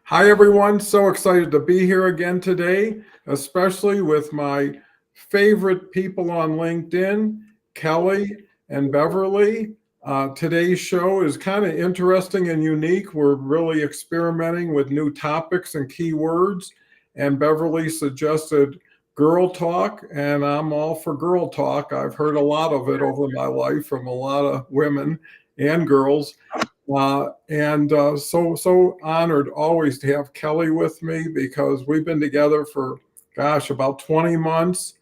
Hi, everyone. So excited to be here again today, especially with my favorite people on LinkedIn, Kelly and Beverly. Today's show is kind of interesting and unique. We're really experimenting with new topics and keywords. And Beverly suggested girl talk, and I'm all for girl talk. I've heard a lot of it over my life from a lot of women and girls. So honored always to have Kelly with me because we've been together for, gosh, about 20 months.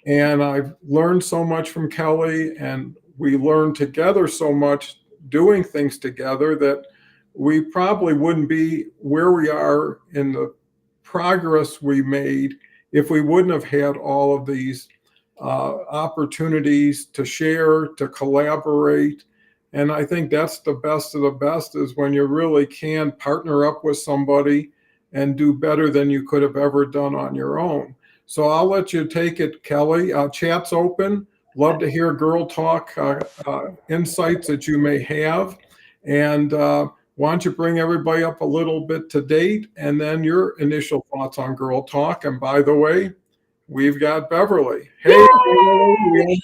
And I've learned so much from Kelly, and we learned together so much doing things together that we probably wouldn't be where we are in the progress we made if we wouldn't have had all of these opportunities to share, to collaborate. And I think that's the best of the best is when you really can partner up with somebody and do better than you could have ever done on your own. So I'll let you take it, Kelly. Chat's open. Love to hear girl talk insights that you may have. And why don't you bring everybody up a little bit to date and then your initial thoughts on girl talk. And by the way, we've got Beverly. Hey, Beverly,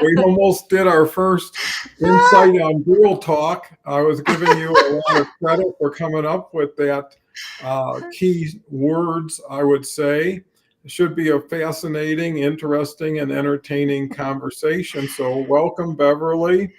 we almost did our first insight on girl talk. I was giving you a lot of credit for coming up with that key words, I would say. It should be a fascinating, interesting, and entertaining conversation. So, welcome, Beverly.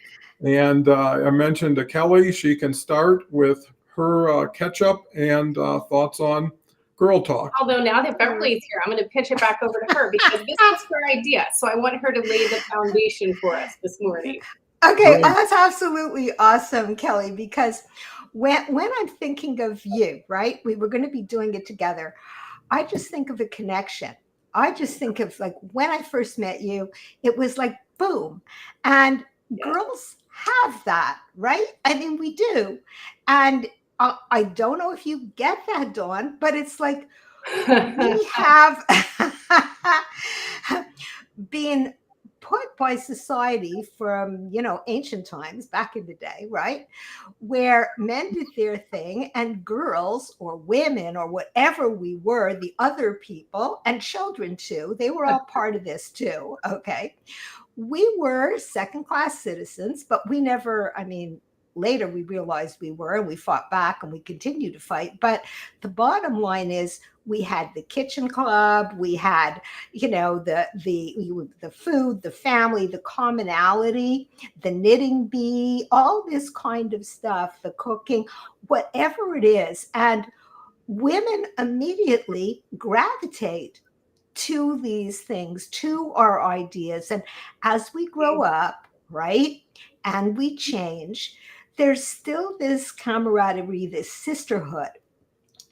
And I mentioned to Kelly, she can start with her catch up and thoughts on girl talk. Although now that Beverly's here, I'm going to pitch it back over to her because this was her idea. So I want her to lay the foundation for us this morning. Okay, that's absolutely awesome, Kelly, because when I'm thinking of you, right, we were going to be doing it together. I just think of a connection. I just think of like when I first met you, it was like boom. And girls have that, right? I mean, we do. And I don't know if you get that, Dawn, but it's like we have been put by society from ancient times back in the day, right, where men did their thing and girls or women or whatever we were, the other people and children too, they were all part of this too. Okay, we were second class citizens, but we never, I mean, later we realized we were, and we fought back and we continue to fight. But the bottom line is we had the kitchen club, we had, the food, the family, the commonality, the knitting bee, all this kind of stuff, the cooking, whatever it is. And women immediately gravitate to these things, to our ideas. And as we grow up, right, and we change, there's still this camaraderie, this sisterhood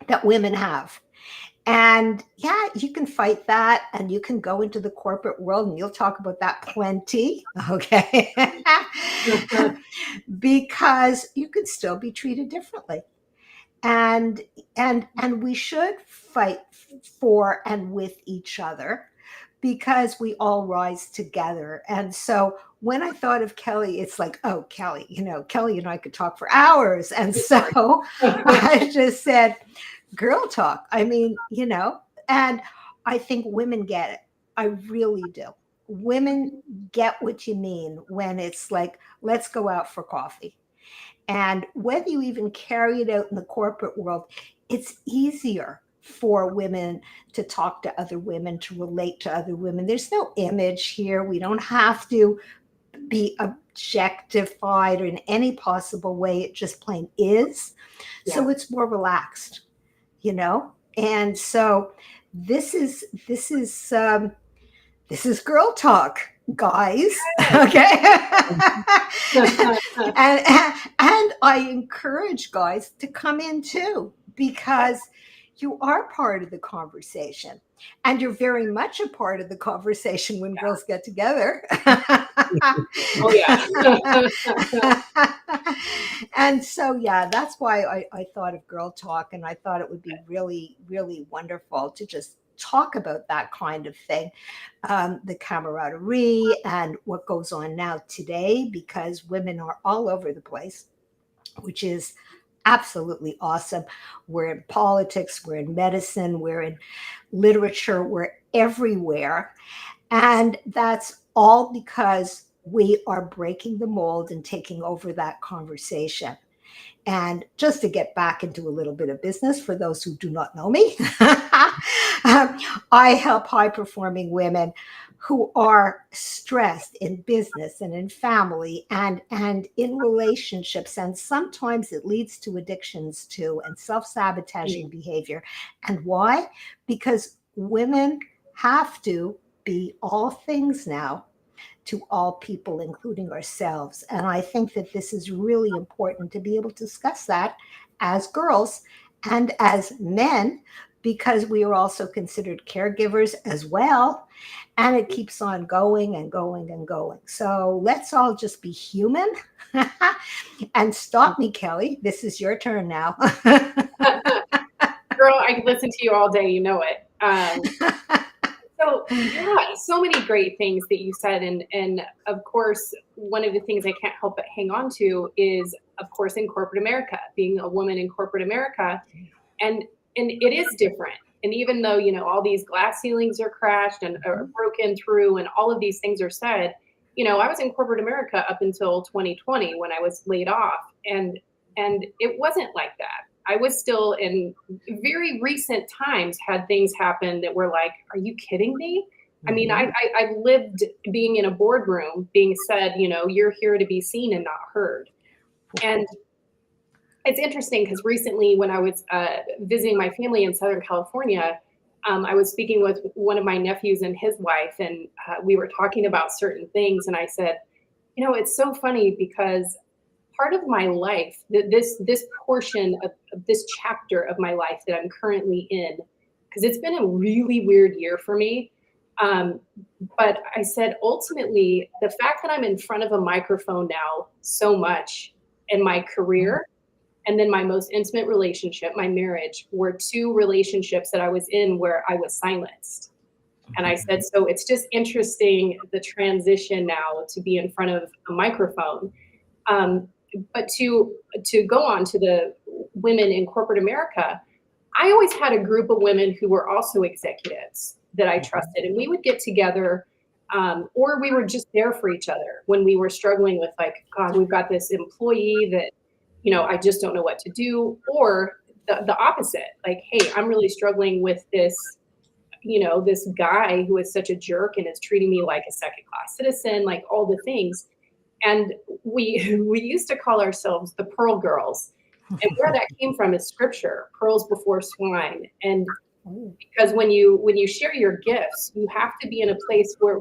that women have. And yeah, you can fight that and you can go into the corporate world and you'll talk about that plenty. Okay. Because you could still be treated differently. And we should fight for and with each other because we all rise together. And so when I thought of Kelly, it's like, oh, Kelly, Kelly and I could talk for hours. And so I just said, girl talk. I mean, and I think women get it. I really do. Women get what you mean when it's like, let's go out for coffee. And whether you even carry it out in the corporate world, it's easier for women to talk to other women, to relate to other women. There's no image here. We don't have to be objectified in any possible way. It just plain is. Yeah. So it's more relaxed, And so this is girl talk, guys. Okay. and I encourage guys to come in too, because you are part of the conversation and you're very much a part of the conversation when girls get together. Oh, yeah. And so, yeah, that's why I thought of girl talk, and I thought it would be really, really wonderful to just talk about that kind of thing, the camaraderie and what goes on now today, because women are all over the place, which is absolutely awesome. We're in politics, we're in medicine, we're in literature, we're everywhere. And that's all because we are breaking the mold and taking over that conversation. And just to get back into a little bit of business for those who do not know me, I help high performing women who are stressed in business and in family and in relationships. And sometimes it leads to addictions too and self sabotaging behavior. And why? Because women have to be all things now to all people, including ourselves. And I think that this is really important to be able to discuss that as girls and as men, because we are also considered caregivers as well. And it keeps on going and going and going. So let's all just be human. And stop me, Kelly. This is your turn now. Girl, I could listen to you all day. You know it. So yeah, so many great things that you said, and of course, one of the things I can't help but hang on to is, of course, in corporate America, being a woman in corporate America, and it is different. And even though all these glass ceilings are crashed and are broken through, and all of these things are said, I was in corporate America up until 2020 when I was laid off, and it wasn't like that. I was still in very recent times had things happen that were like, are you kidding me? I mean, I lived being in a boardroom being said, you're here to be seen and not heard. And it's interesting because recently when I was visiting my family in Southern California, I was speaking with one of my nephews and his wife, and we were talking about certain things. And I said, it's so funny because part of my life, this portion of this chapter of my life that I'm currently in, because it's been a really weird year for me. But I said, ultimately, the fact that I'm in front of a microphone now so much in my career, and then my most intimate relationship, my marriage, were two relationships that I was in where I was silenced. And I said, so it's just interesting, the transition now to be in front of a microphone. But to go on to the women in corporate America, I always had a group of women who were also executives that I trusted, and we would get together, or we were just there for each other when we were struggling with, like, God, we've got this employee that, I just don't know what to do, or the opposite, like, hey, I'm really struggling with this, this guy who is such a jerk and is treating me like a second class citizen, like all the things. And we used to call ourselves the Pearl Girls. And where that came from is scripture, pearls before swine. And because when you share your gifts, you have to be in a place where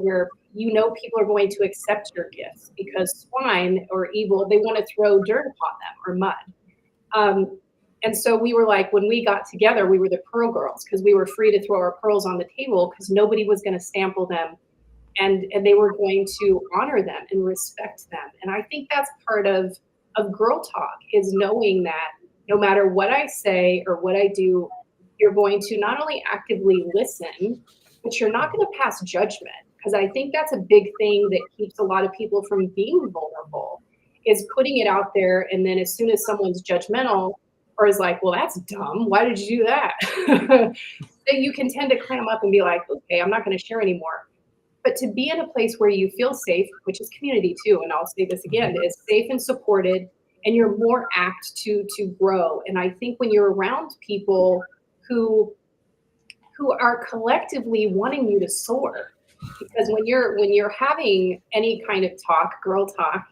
people are going to accept your gifts, because swine or evil, they want to throw dirt upon them or mud. And so we were like, when we got together, we were the Pearl Girls, because we were free to throw our pearls on the table because nobody was going to sample them. And they were going to honor them and respect them. And I think that's part of girl talk, is knowing that no matter what I say or what I do, you're going to not only actively listen, but you're not going to pass judgment. Because I think that's a big thing that keeps a lot of people from being vulnerable, is putting it out there. And then as soon as someone's judgmental or is like, well, that's dumb, why did you do that? Then you can tend to clam up and be like, okay, I'm not going to share anymore. But to be in a place where you feel safe, which is community too, and I'll say this again, is safe and supported, and you're more apt to grow. And I think when you're around people who are collectively wanting you to soar, because when you're having any kind of talk, girl talk,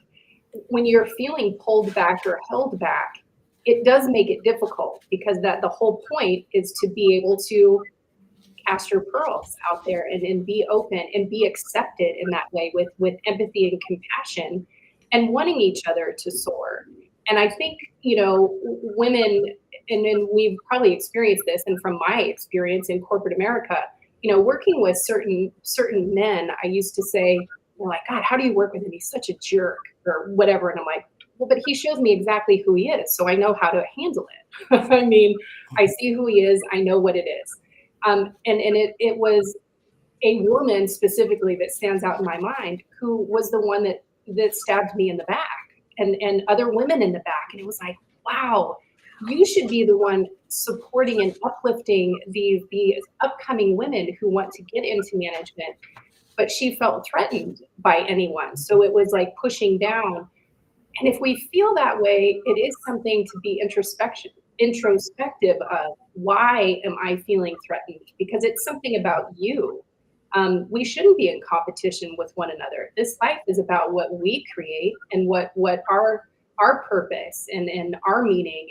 when you're feeling pulled back or held back, it does make it difficult, because that the whole point is to be able to cast your pearls out there and be open and be accepted in that way with empathy and compassion and wanting each other to soar. And I think, women, and then we've probably experienced this, and from my experience in corporate America, working with certain men, I used to say, like, God, how do you work with him? He's such a jerk or whatever. And I'm like, well, but he shows me exactly who he is, so I know how to handle it. I mean, I see who he is. I know what it is. And it was a woman specifically that stands out in my mind, who was the one that stabbed me in the back, and other women in the back. And it was like, wow, you should be the one supporting and uplifting these upcoming women who want to get into management. But she felt threatened by anyone. So it was like pushing down. And if we feel that way, it is something to be introspective of, why am I feeling threatened? Because it's something about you. We shouldn't be in competition with one another. This life is about what we create and what our purpose and our meaning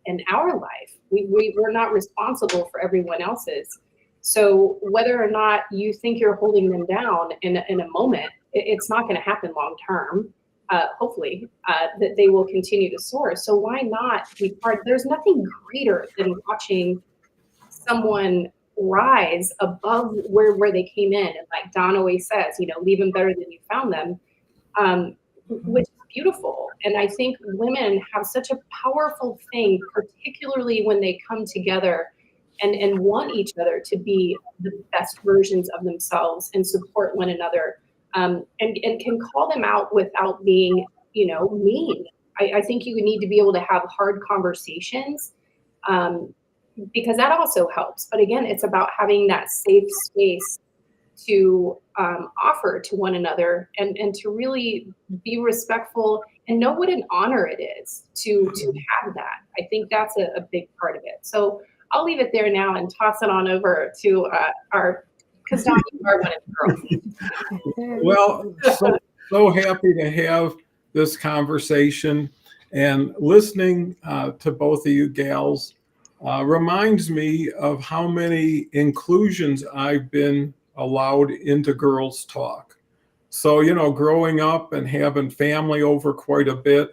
and our life. We're not responsible for everyone else's. So whether or not you think you're holding them down in a moment, it's not going to happen long term. Hopefully, that they will continue to soar. So why not be part? There's nothing greater than watching someone rise above where they came in. And like Don always says, leave them better than you found them, which is beautiful. And I think women have such a powerful thing, particularly when they come together and want each other to be the best versions of themselves and support one another, and can call them out without being, mean. I think you need to be able to have hard conversations, because that also helps. But again, it's about having that safe space to offer to one another and to really be respectful and know what an honor it is to have that. I think that's a big part of it. So I'll leave it there now and toss it on over to because Don, you are one of the girls. Well, so happy to have this conversation, and listening to both of you gals reminds me of how many inclusions I've been allowed into Girls Talk. So, growing up and having family over quite a bit,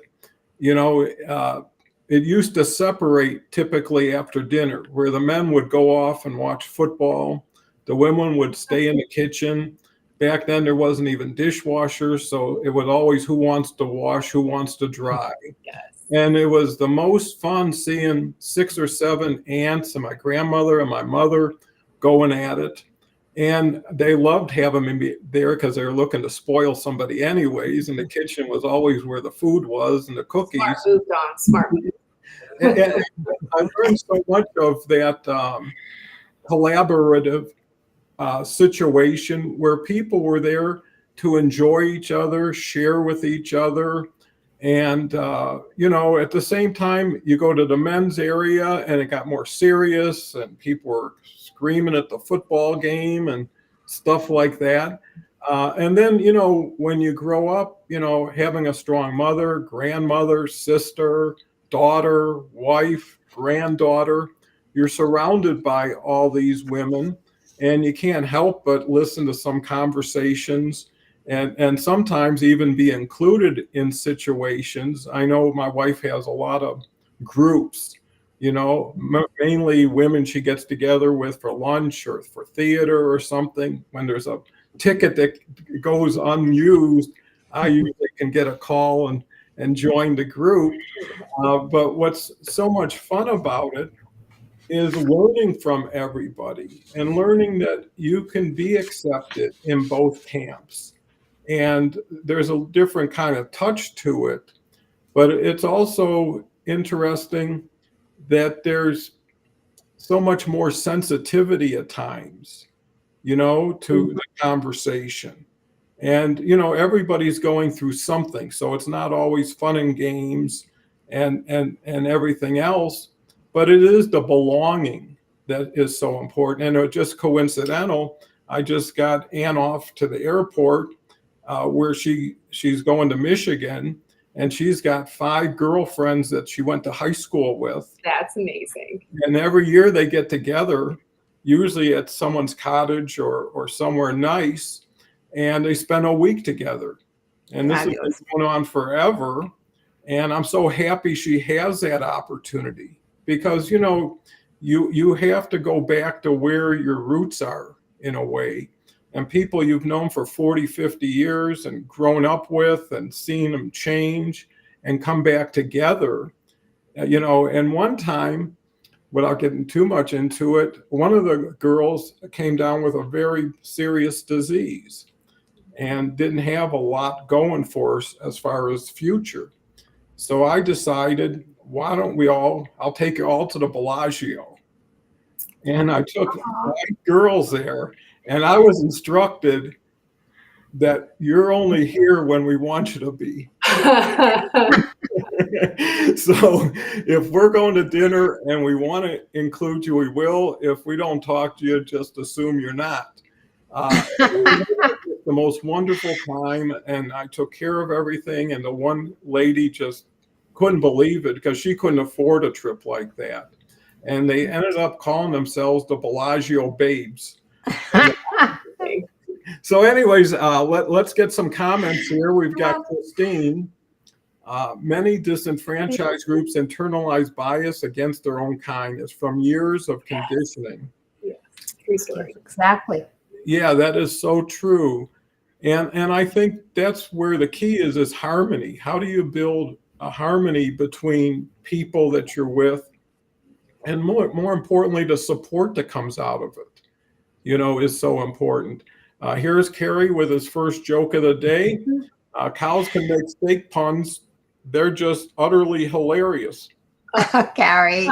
it used to separate typically after dinner, where the men would go off and watch football. The women would stay in the kitchen. Back then, there wasn't even dishwashers, so it was always who wants to wash, who wants to dry. Yes. And it was the most fun seeing 6 or 7 aunts and my grandmother and my mother going at it. And they loved having me there because they were looking to spoil somebody anyways. And the kitchen was always where the food was and the cookies. Smart move, Don. Smart move. And I learned so much of that collaborative situation where people were there to enjoy each other, share with each other. And, at the same time, you go to the men's area and it got more serious and people were screaming at the football game and stuff like that. And then, when you grow up, having a strong mother, grandmother, sister, daughter, wife, granddaughter, you're surrounded by all these women and you can't help but listen to some conversations and sometimes even be included in situations. I know my wife has a lot of groups, mainly women she gets together with for lunch or for theater or something. When there's a ticket that goes unused, I usually can get a call and join the group. But what's so much fun about it is learning from everybody and learning that you can be accepted in both camps. And there's a different kind of touch to it. But it's also interesting that there's so much more sensitivity at times, to the conversation. And, everybody's going through something. So it's not always fun and games and everything else, but it is the belonging that is so important. And it's just coincidental. I just got Ann off to the airport where she's going to Michigan, and she's got 5 girlfriends that she went to high school with. That's amazing. And every year they get together, usually at someone's cottage or somewhere nice, and they spend a week together. And this has been going on forever. And I'm so happy she has that opportunity because, you have to go back to where your roots are in a way. And people you've known for 40, 50 years and grown up with and seen them change and come back together, And one time, without getting too much into it, one of the girls came down with a very serious disease and didn't have a lot going for us as far as future. So I decided why don't I'll take you all to the Bellagio. And I took 5 girls there, and I was instructed that you're only here when we want you to be. So if we're going to dinner and we want to include you, we will. If we don't talk to you, just assume you're not. The most wonderful time, and I took care of everything. And the one lady just couldn't believe it because she couldn't afford a trip like that. And they ended up calling themselves the Bellagio Babes. So, anyways, let's get some comments here. We've got Christine. Many disenfranchised groups internalize bias against their own kind. It's from years of conditioning. Yes, true story. Exactly. Yeah, that is so true. And I think that's where the key is harmony. How do you build a harmony between people that you're with? And more importantly, the support that comes out of it, is so important. Here's Kerry with his first joke of the day. Cows can make steak puns. They're just utterly hilarious. Gary.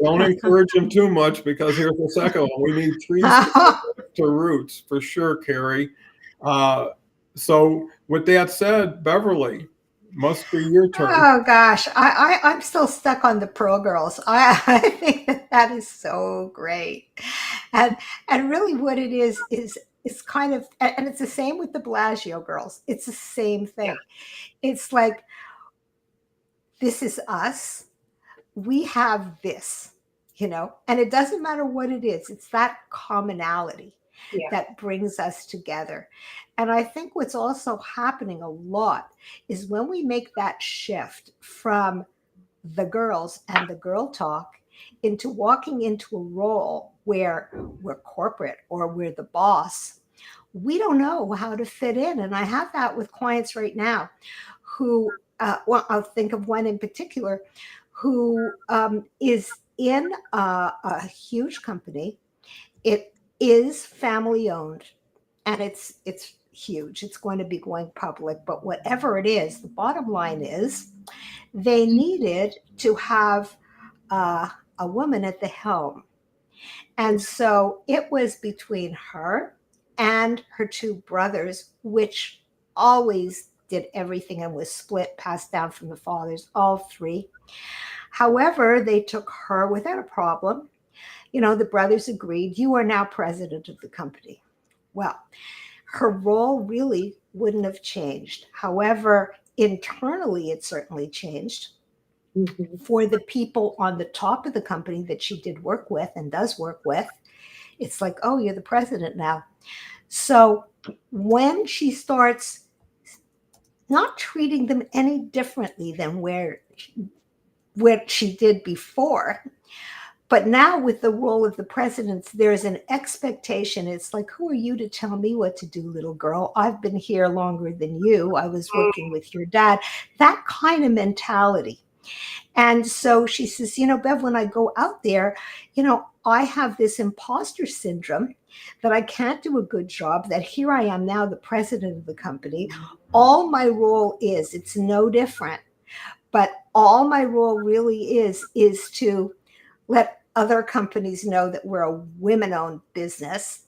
Don't encourage him too much because here's the second one. We need trees to roots for sure, Carrie. So with that said, Beverly, must be your turn. Oh gosh, I'm still stuck on the Pro Girls. I think that is so great, and really what it is it's kind of, and it's the same with the Bellagio girls. It's the same thing. It's like, this is us. We have this, and it doesn't matter what it is. It's that commonality that brings us together. And I think what's also happening a lot is when we make that shift from the girls and the girl talk into walking into a role where we're corporate or we're the boss, we don't know how to fit in. And I have that with clients right now who, I'll think of one in particular who is in a huge company. It is family owned, and it's huge. It's going to be going public, but whatever it is, the bottom line is they needed to have a woman at the helm. And so it was between her and her 2 brothers, which always did everything and was split, passed down from the fathers, all 3. However, they took her without a problem. The brothers agreed, you are now president of the company. Well, her role really wouldn't have changed. However, internally, it certainly changed. For the people on the top of the company that she did work with and does work with, it's like, oh, you're the president now. So when she starts not treating them any differently than what she did before, but now with the role of the president, there's an expectation. It's like, who are you to tell me what to do, little girl? I've been here longer than you. I was working with your dad. That kind of mentality. And so she says, Bev, when I go out there, I have this imposter syndrome that I can't do a good job, that here I am now, the president of the company. All my role is, it's no different, but all my role really is to let other companies know that we're a women-owned business,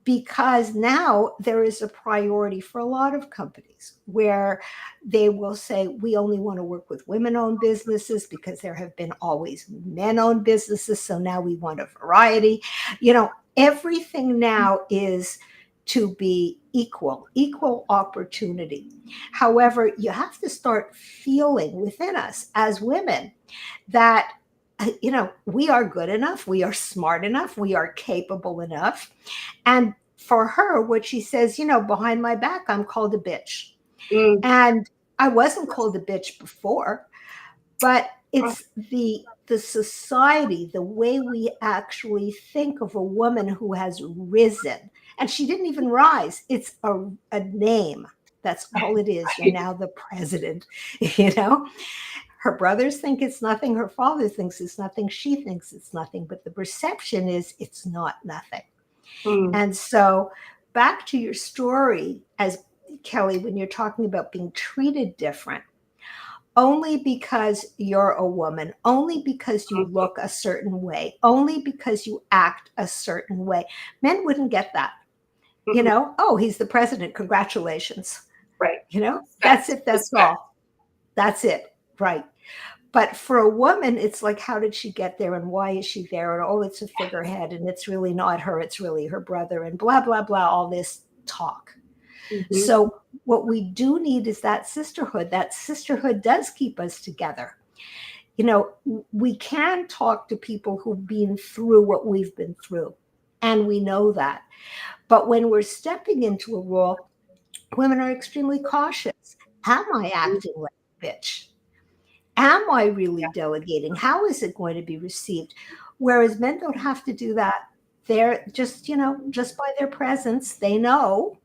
because now there is a priority for a lot of companies where they will say, we only want to work with women-owned businesses because there have been always men-owned businesses. So now we want a variety. Everything now is to be equal opportunity. However, you have to start feeling within us as women that we are good enough, we are smart enough, we are capable enough. And for her, what she says, behind my back, I'm called a bitch. And I wasn't called a bitch before, but it's the society, the way we actually think of a woman who has risen. And she didn't even rise. It's a name. That's all it is. You're now the president, Her brothers think it's nothing. Her father thinks it's nothing. She thinks it's nothing. But the perception is it's not nothing. And so back to your story, as Kelle, when you're talking about being treated different, only because you're a woman, only because you look a certain way, only because you act a certain way. Men wouldn't get that. You Mhm. know, oh, he's the president. Congratulations. Right. You know, that's Respect. it. That's Respect. all. That's it. Right. But for a woman, it's like, how did she get there and why is she there? And oh, it's a figurehead and it's really not her, it's really her brother and blah, blah, blah, all this talk. Mhm. So, what we do need is that sisterhood. That sisterhood does keep us together. You know, we can talk to people who've been through what we've been through, and we know that. But when we're stepping into a role, women are extremely cautious. Am I acting like a bitch? Am I really delegating? How is it going to be received? Whereas men don't have to do that. They're just, you know, just by their presence, they know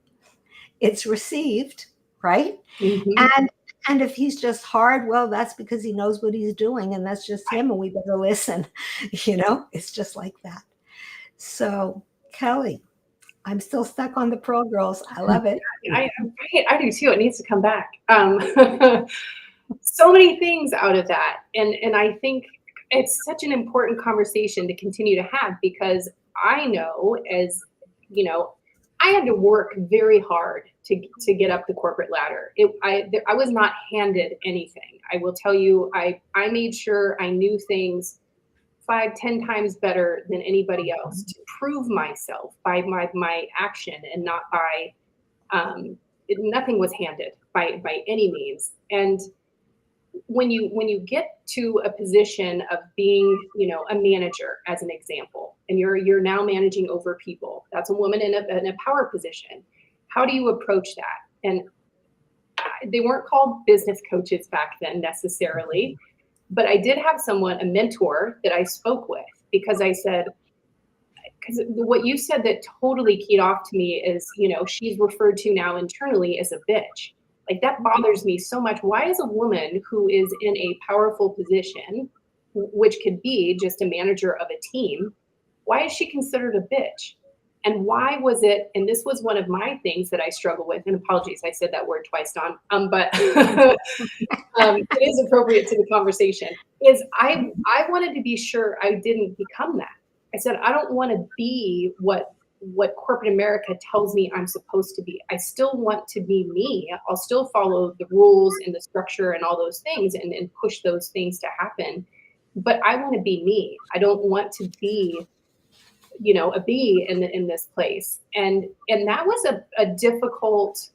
it's received, right? Mhm. And if he's just hard, well, that's because he knows what he's doing, and that's just him, and we better listen. You know, it's just like that. So, Kelly, I'm still stuck on the Pearl Girls. I love it. I do too. It needs to come back. So many things out of that, and I think it's such an important conversation to continue to have because I know, as you know, I had to work very hard to get up the corporate ladder. I was not handed anything. I will tell you, I made sure I knew things 5, 10 times better than anybody else to prove myself by my action and not by nothing was handed by any means. And when you get to a position of being, you know, a manager as an example, and you're now managing over people, that's a woman in a power position. How do you approach that? And they weren't called business coaches back then necessarily, but I did have someone, a mentor that I spoke with, because I said, because what you said that totally keyed off to me is, you know, she's referred to now internally as a bitch. Like that bothers me so much. Why is a woman who is in a powerful position, which could be just a manager of a team, why is she considered a bitch? And why was it, and this was one of my things that I struggle with, and apologies, I said that word twice, Don, but it is appropriate to the conversation, is I wanted to be sure I didn't become that. I said, I don't want to be what corporate America tells me I'm supposed to be. I still want to be me. I'll still follow the rules and the structure and all those things and push those things to happen. But I want to be me. I don't want to be, you know, a bee in this place. And that was a difficult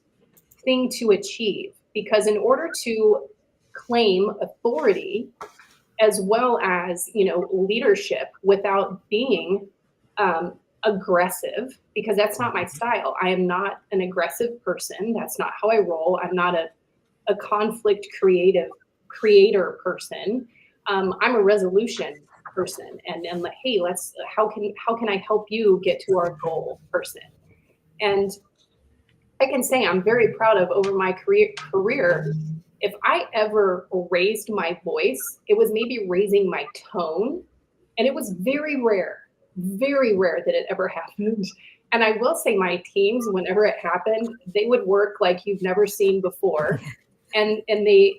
thing to achieve because in order to claim authority as well as, you know, leadership without being aggressive, because that's not my style. I am not an aggressive person. That's not how I roll. I'm not a conflict creator person. I'm a resolution person, and like, hey, let's how can I help you get to our goal person. And I can say I'm very proud of over my career. If I ever raised my voice, it was maybe raising my tone, and it was very rare that it ever happened. And I will say my teams, whenever it happened, they would work like you've never seen before. And they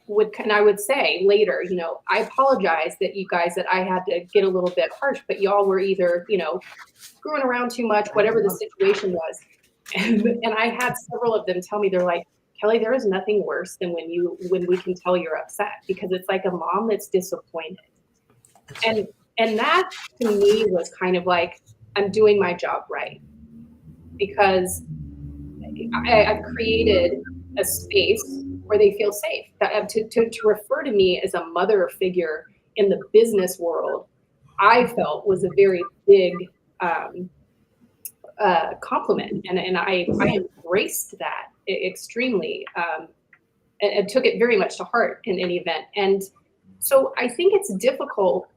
would, and I would say later, you know, I apologize that you guys, that I had to get a little bit harsh, but y'all were either, you know, screwing around too much, whatever the situation was. And I had several of them tell me, they're like, Kelly, there is nothing worse than when we can tell you're upset, because it's like a mom that's disappointed. And that to me was kind of like, I'm doing my job right, because I've created a space where they feel safe. To refer to me as a mother figure in the business world, I felt was a very big compliment, and I embraced that extremely, and took it very much to heart in any event. And so I think it's difficult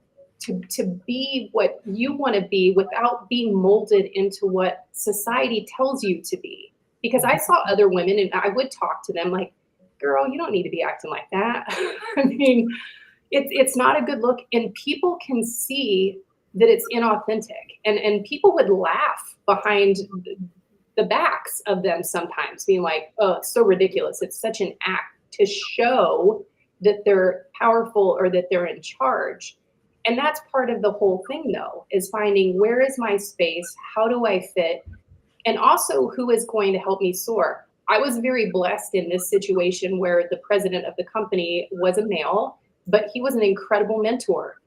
to be what you want to be without being molded into what society tells you to be. Because I saw other women and I would talk to them like, girl, you don't need to be acting like that. I mean, it's not a good look, and people can see that it's inauthentic, and people would laugh behind the backs of them sometimes, being like, oh, it's so ridiculous. It's such an act to show that they're powerful or that they're in charge. And that's part of the whole thing, though, is finding where is my space? How do I fit? And also who is going to help me soar. I was very blessed in this situation where the president of the company was a male, but he was an incredible mentor.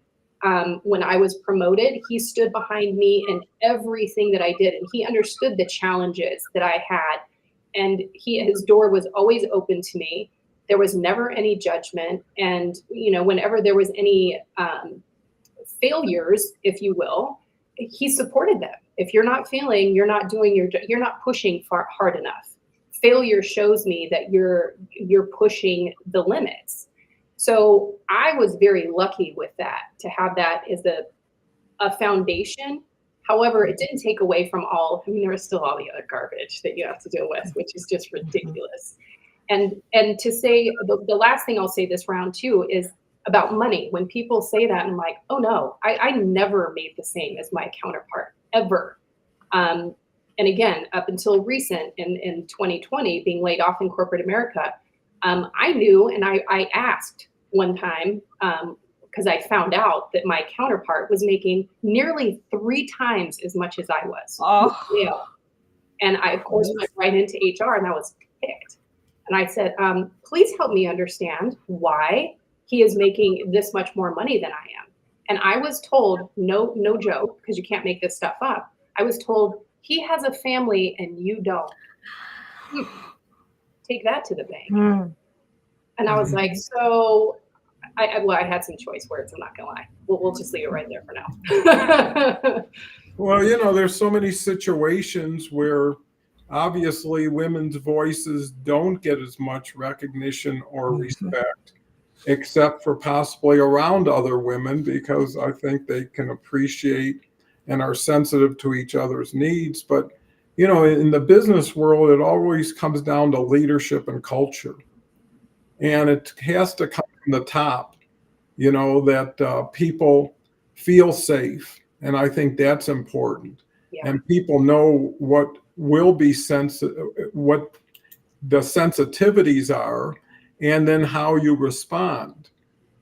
When I was promoted, he stood behind me in everything that I did, and he understood the challenges that I had. And his door was always open to me. There was never any judgment. And, whenever there was any failures, if you will, he supported them. If you're not failing, you're not doing you're not pushing hard enough. Failure shows me that you're pushing the limits. So I was very lucky with that, to have that as a foundation. However, it didn't take away from there was still all the other garbage that you have to deal with, which is just ridiculous. And to say, the last thing I'll say this round too is about money. When people say that, I'm like, oh no, I never made the same as my counterpart, ever. And again, up until recent in 2020, being laid off in corporate America, I knew, and I asked one time, because I found out that my counterpart was making nearly 3 times as much as I was. Oh. And I, of course, went right into HR, and I was picked. And I said, please help me understand why he is making this much more money than I am. And I was told, no joke, because you can't make this stuff up. I was told, he has a family and you don't. Take that to the bank. And I was like, so I had some choice words, I'm not gonna lie. We'll just leave it right there for now. Well, there's so many situations where obviously women's voices don't get as much recognition or respect, except for possibly around other women, because I think they can appreciate and are sensitive to each other's needs. But, in the business world, it always comes down to leadership and culture. And it has to come from the top, that people feel safe. And I think that's important. Yeah. And people know what will be what the sensitivities are, and then how you respond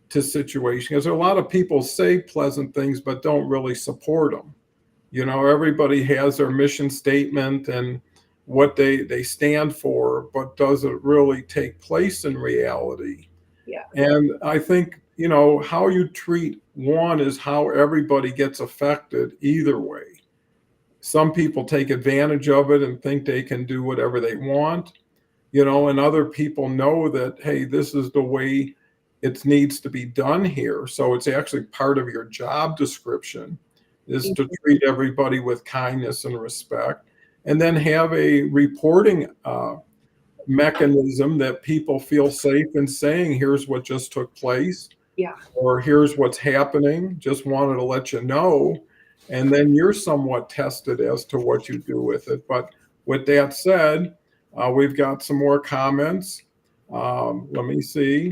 to situations. Because there are a lot of people say pleasant things, but don't really support them. Everybody has their mission statement and what they stand for, but does it really take place in reality? Yeah. And I think, how you treat one is how everybody gets affected either way. Some people take advantage of it and think they can do whatever they want, and other people know that, hey, this is the way it needs to be done here. So it's actually part of your job description is to treat everybody with kindness and respect, and then have a reporting mechanism that people feel safe in saying, here's what just took place. Yeah. Or here's what's happening. Just wanted to let you know. And then you're somewhat tested as to what you do with it. But with that said, we've got some more comments. Let me see.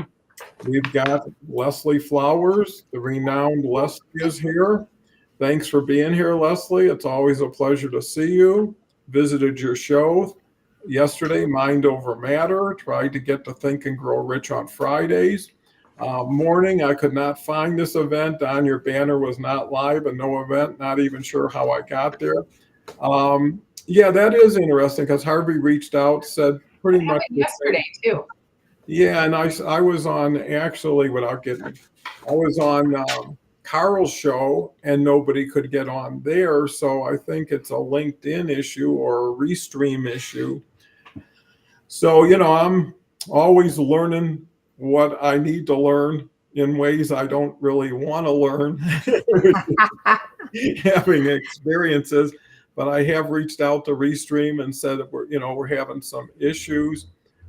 We've got Leslie Flowers, the renowned Leslie is here. Thanks for being here, Leslie. It's always a pleasure to see you. Visited your show yesterday, Mind Over Matter. Tried to get to Think and Grow Rich on Fridays. Morning, I could not find this event. On your banner was not live and no event. Not even sure how I got there. Yeah, that is interesting because Harvey reached out, said pretty much yesterday too. Yeah, and I was on, actually, without getting, I was on Carl's show and nobody could get on there. So I think it's a LinkedIn issue or a Restream issue. So, I'm always learning what I need to learn in ways I don't really want to learn, having experiences. But I have reached out to Restream and said that we're having some issues.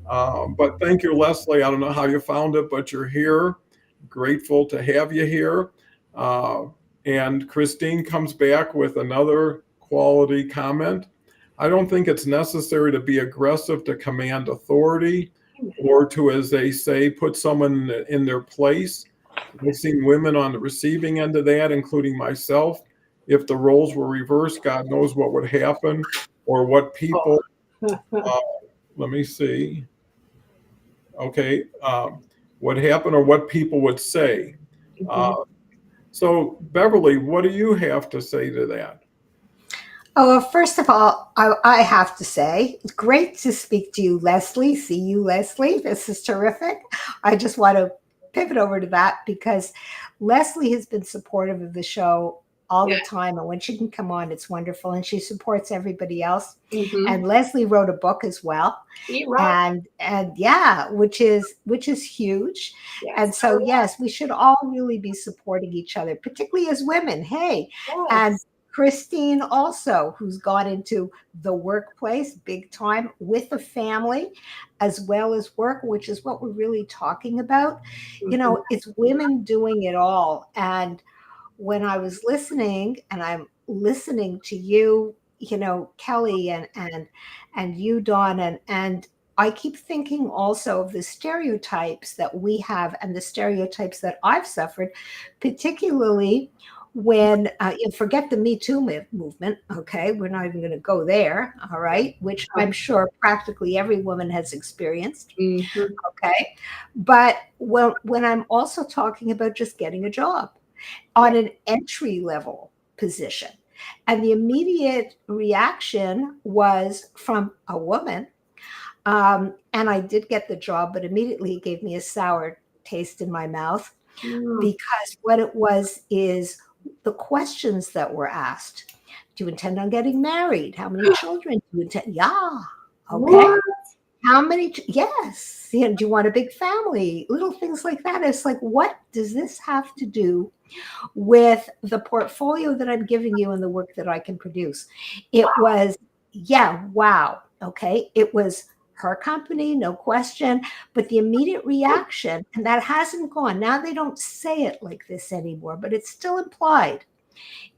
But thank you, Leslie. I don't know how you found it, but you're here. Grateful to have you here. And Christine comes back with another quality comment. I don't think it's necessary to be aggressive to command authority or to, as they say, put someone in their place. I've seen women on the receiving end of that, including myself. If the roles were reversed, God knows what would happen or what people, let me see. Okay. what happened or what people would say. Mhm. So, Beverly, what do you have to say to that? Oh, well, first of all, I have to say, it's great to speak to you, Leslie. See you, Leslie. This is terrific. I just want to pivot over to that because Leslie has been supportive of the show all Yeah. the time. And when she can come on, it's wonderful. And she supports everybody else. Mhm. And Leslie wrote a book as well. You rock. And yeah, which is huge. Yes. And so yes, we should all really be supporting each other, particularly as women. Hey, and Yes. Christine also, who's gone into the workplace big time with a family as well as work, which is what we're really talking about. Mhm. It's women doing it all. And when I was listening, and I'm listening to you, Kelly, and you, Dawn, and I keep thinking also of the stereotypes that we have and the stereotypes that I've suffered, particularly when you forget the Me Too movement. Okay, we're not even going to go there. All right, which I'm sure practically every woman has experienced. Mhm. Okay, but when I'm also talking about just getting a job Yeah. on an entry level position. And the immediate reaction was from a woman. And I did get the job, but immediately it gave me a sour taste in my mouth Mm. because what it was is the questions that were asked. Do you intend on getting married? How many children do you intend? Yeah. Okay. What? How many? Yes. Do you want a big family? Little things like that. It's like, what does this have to do with the portfolio that I'm giving you and the work that I can produce? It was, yeah, wow. Okay. It was her company, no question. But the immediate reaction, and that hasn't gone. Now they don't say it like this anymore, but it's still implied.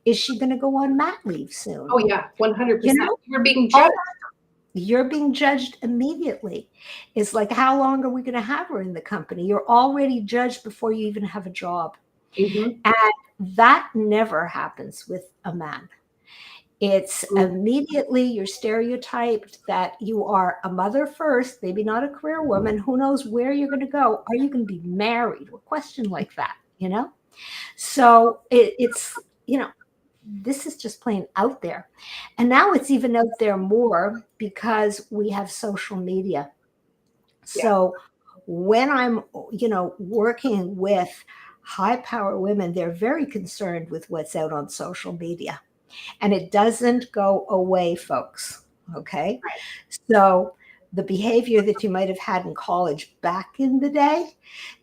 Is she going to go on mat leave soon? Oh yeah, You 100%. know, You're being all judged. you're being judged immediately. It's like, how long are we going to have her in the company? You're already judged before you even have a job. Mhm. And that never happens with a man. It's Mm. immediately you're stereotyped that you are a mother first, maybe not a career woman. Who knows where you're going to go? Are you going to be married? A question like that. So it's, this is just plain out there. And now it's even out there more because we have social media. Yeah. So when I'm, working with high power women, they're very concerned with what's out on social media. And it doesn't go away, folks. Okay. Right. So the behavior that you might have had in college back in the day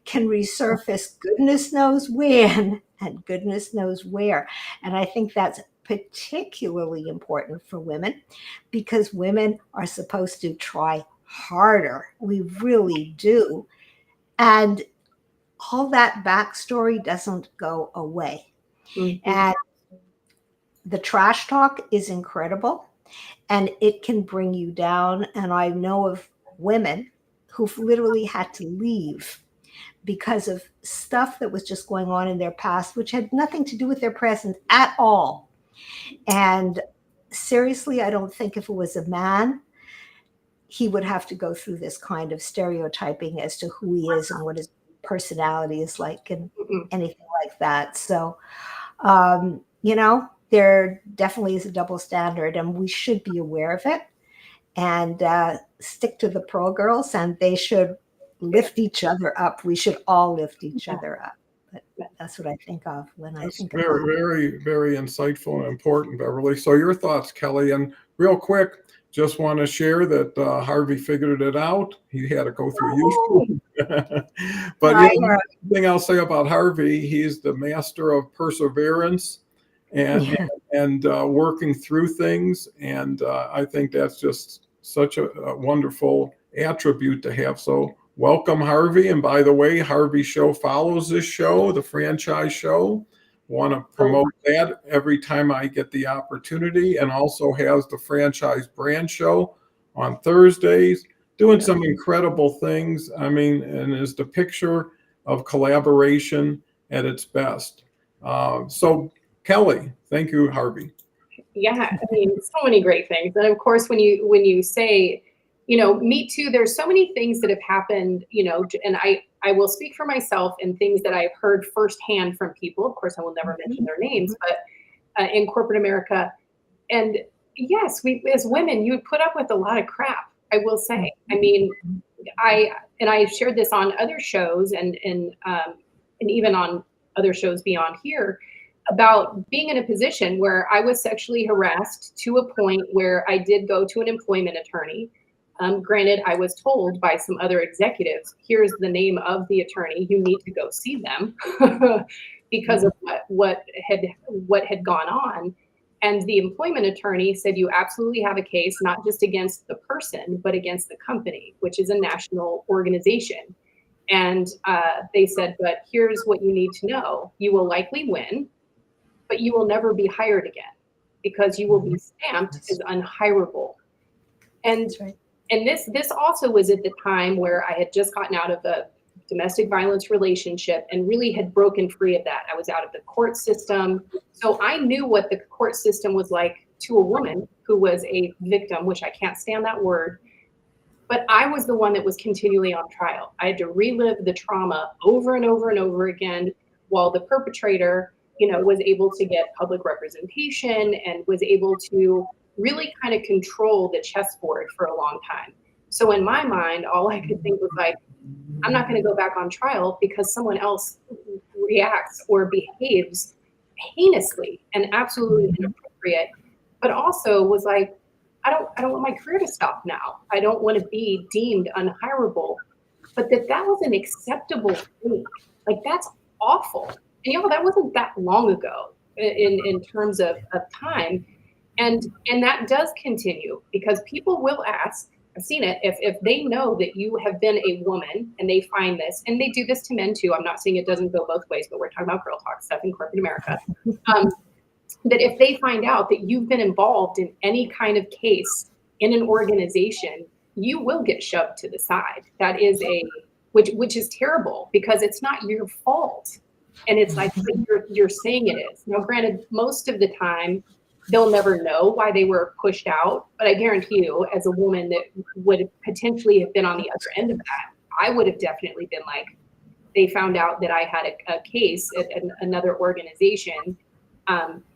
can resurface goodness knows when and goodness knows where. And I think that's particularly important for women because women are supposed to try harder. We really do. And all that backstory doesn't go away. Mhm. And the trash talk is incredible and it can bring you down. And I know of women who've literally had to leave because of stuff that was just going on in their past, which had nothing to do with their present at all. And seriously, I don't think if it was a man, he would have to go through this kind of stereotyping as to who he is and what his personality is like and Mhm. anything like that. So, there definitely is a double standard and we should be aware of it and stick to the pro girls and they should Yeah. lift each other up. We should all lift each Yeah. other up. But that's what I think of when I That's think of very, that. very, very insightful and important, Beverly. So, your thoughts, Kelly? And real quick, just want to share that Harvey figured it out. He had to go through Oh, YouTube. But I know. the thing I'll say about Harvey, he's the master of perseverance and Yeah. working through things. And I think that's just such a wonderful attribute to have. So, welcome, Harvey. And by the way, Harvey Show follows this show, the franchise show. Want to oh, promote that every time I get the opportunity, and also has the franchise brand show on Thursdays, doing Yeah. some incredible things. I mean, and is the picture of collaboration at its best. So, Kelly, thank you, Harvey. yeah. I mean, so many great things. And of course, when you say Me Too, there's so many things that have happened, and I will speak for myself and things that I've heard firsthand from people. Of course, I will never mention their names, but in corporate America. And yes, we as women, you put up with a lot of crap, I will say. I mean, I've shared this on other shows and even on other shows beyond here about being in a position where I was sexually harassed to a point where I did go to an employment attorney. Granted, I was told by some other executives, here's the name of the attorney, you need to go see them because of what had gone on. And the employment attorney said, you absolutely have a case, not just against the person, but against the company, which is a national organization. And they said, but here's what you need to know. You will likely win, but you will never be hired again because you will be stamped as unhirable. And and this also was at the time where I had just gotten out of a domestic violence relationship and really had broken free of that. I was out of the court system. So I knew what the court system was like to a woman who was a victim, which I can't stand that word. But I was the one that was continually on trial. I had to relive the trauma over and over and over again while the perpetrator, was able to get public representation and was able to really kind of control the chessboard for a long time. So in my mind, all I could think was like, I'm not going to go back on trial because someone else reacts or behaves heinously and absolutely inappropriate, but also was like, I don't want my career to stop now. I don't want to be deemed unhirable, but that was an acceptable thing. Like, that's awful. And that wasn't that long ago in terms of time. And that does continue because people will ask, I've seen it, if they know that you have been a woman and they find this, and they do this to men too. I'm not saying it doesn't go both ways, but we're talking about girl talk stuff in corporate America. That if they find out that you've been involved in any kind of case in an organization, you will get shoved to the side. That is which is terrible because it's not your fault. And it's like, you're saying it is. Now, granted, most of the time, they'll never know why they were pushed out. But I guarantee you, as a woman that would potentially have been on the other end of that, I would have definitely been like, they found out that I had a case at another organization.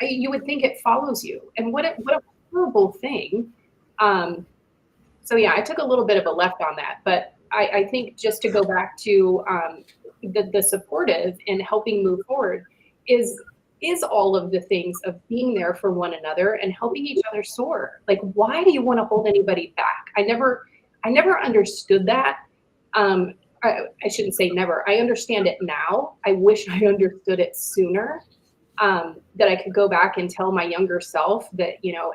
You would think it follows you. And what a horrible thing. So yeah, I took a little bit of a left on that. But I think just to go back to the supportive and helping move forward is all of the things of being there for one another and helping each other soar. Like, why do you want to hold anybody back? I never understood that. I shouldn't say never. I understand it now. I wish I understood it sooner. That I could go back and tell my younger self that,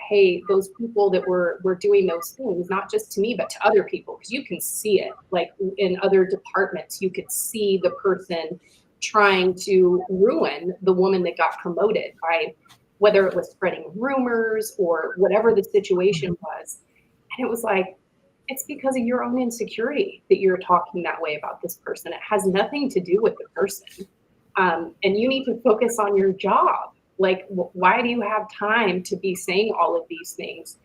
hey, those people that were doing those things, not just to me, but to other people, because you can see it, like in other departments, you could see the person trying to ruin the woman that got promoted by whether it was spreading rumors or whatever the situation was. And it was like, it's because of your own insecurity that you're talking that way about this person. It has nothing to do with the person. And you need to focus on your job. Like, why do you have time to be saying all of these things?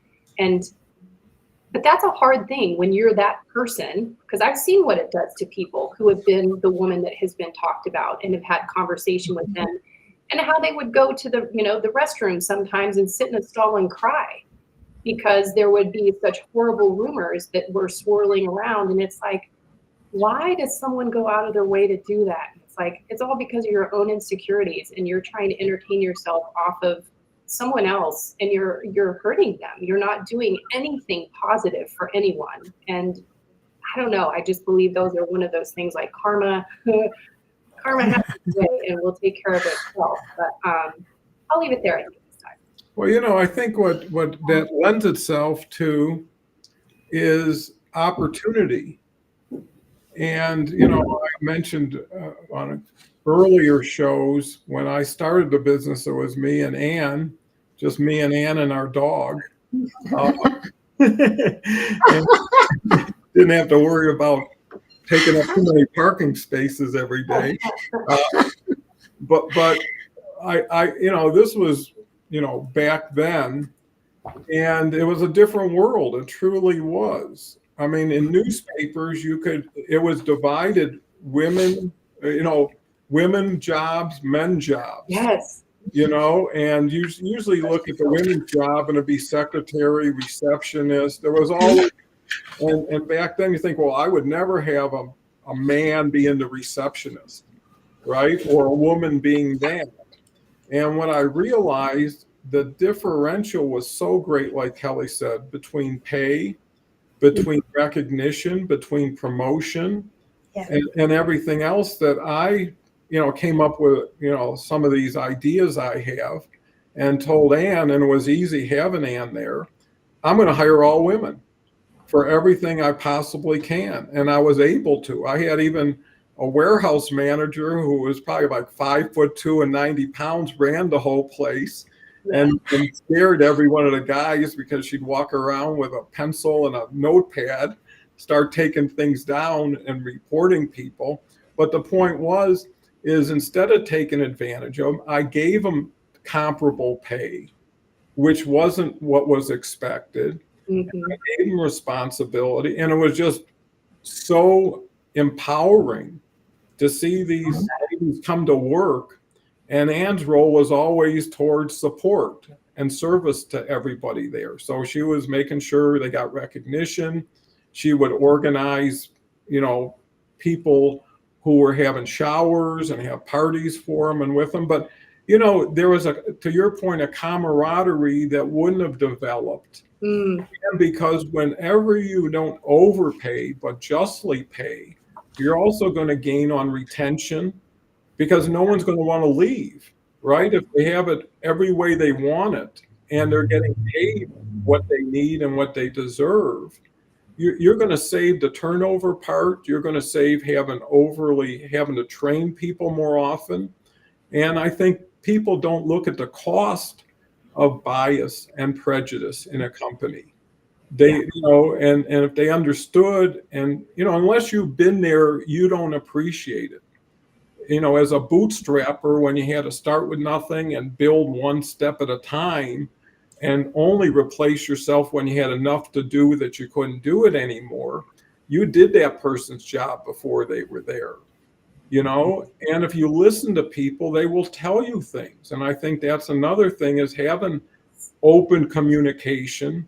But that's a hard thing when you're that person, because I've seen what it does to people who have been the woman that has been talked about and have had conversation with them, and how they would go to the restroom sometimes and sit in a stall and cry because there would be such horrible rumors that were swirling around. And it's like, why does someone go out of their way to do that? It's like, it's all because of your own insecurities and you're trying to entertain yourself off of someone else, and you're hurting them. You're not doing anything positive for anyone. And I don't know, I just believe those are one of those things like karma has its way and will take care of itself. But I'll leave it there, I think, this time. Well, I think what that lends itself to is opportunity. And, I mentioned on earlier shows, when I started the business, it was me and Ann, just me and Ann and our dog. And didn't have to worry about taking up too many parking spaces every day. But I this was, back then, and it was a different world. It truly was. I mean, in newspapers, it was divided women, women jobs, men jobs. Yes. And you usually look at the women's job and it'd be secretary, receptionist. There was always, and back then you think, well, I would never have a man being the receptionist, right? Or a woman being that. And when I realized the differential was so great, like Kelly said, between pay, between recognition, between promotion, Yeah. and everything else, that I, came up with, some of these ideas I have, and told Ann, and it was easy having Ann there, I'm going to hire all women for everything I possibly can. And I was able to. I had even a warehouse manager who was probably like 5'2" and 90 pounds, ran the whole place. And scared every one of the guys because she'd walk around with a pencil and a notepad, start taking things down and reporting people. But the point is instead of taking advantage of them, I gave them comparable pay, which wasn't what was expected. Mm-hmm. I gave them responsibility, and it was just so empowering to see these ladies come to work. And Ann's role was always towards support and service to everybody there. So she was making sure they got recognition. She would organize, people who were having showers and have parties for them and with them. But, there was to your point, a camaraderie that wouldn't have developed. And because whenever you don't overpay, but justly pay, you're also going to gain on retention, because no one's going to want to leave, right? If they have it every way they want it and they're getting paid what they need and what they deserve, you're going to save the turnover part. You're going to save having to train people more often. And I think people don't look at the cost of bias and prejudice in a company. They, and if they understood, and, unless you've been there, you don't appreciate it. As a bootstrapper, when you had to start with nothing and build one step at a time and only replace yourself when you had enough to do that you couldn't do it anymore, you did that person's job before they were there, and if you listen to people, they will tell you things. And I think that's another thing, is having open communication,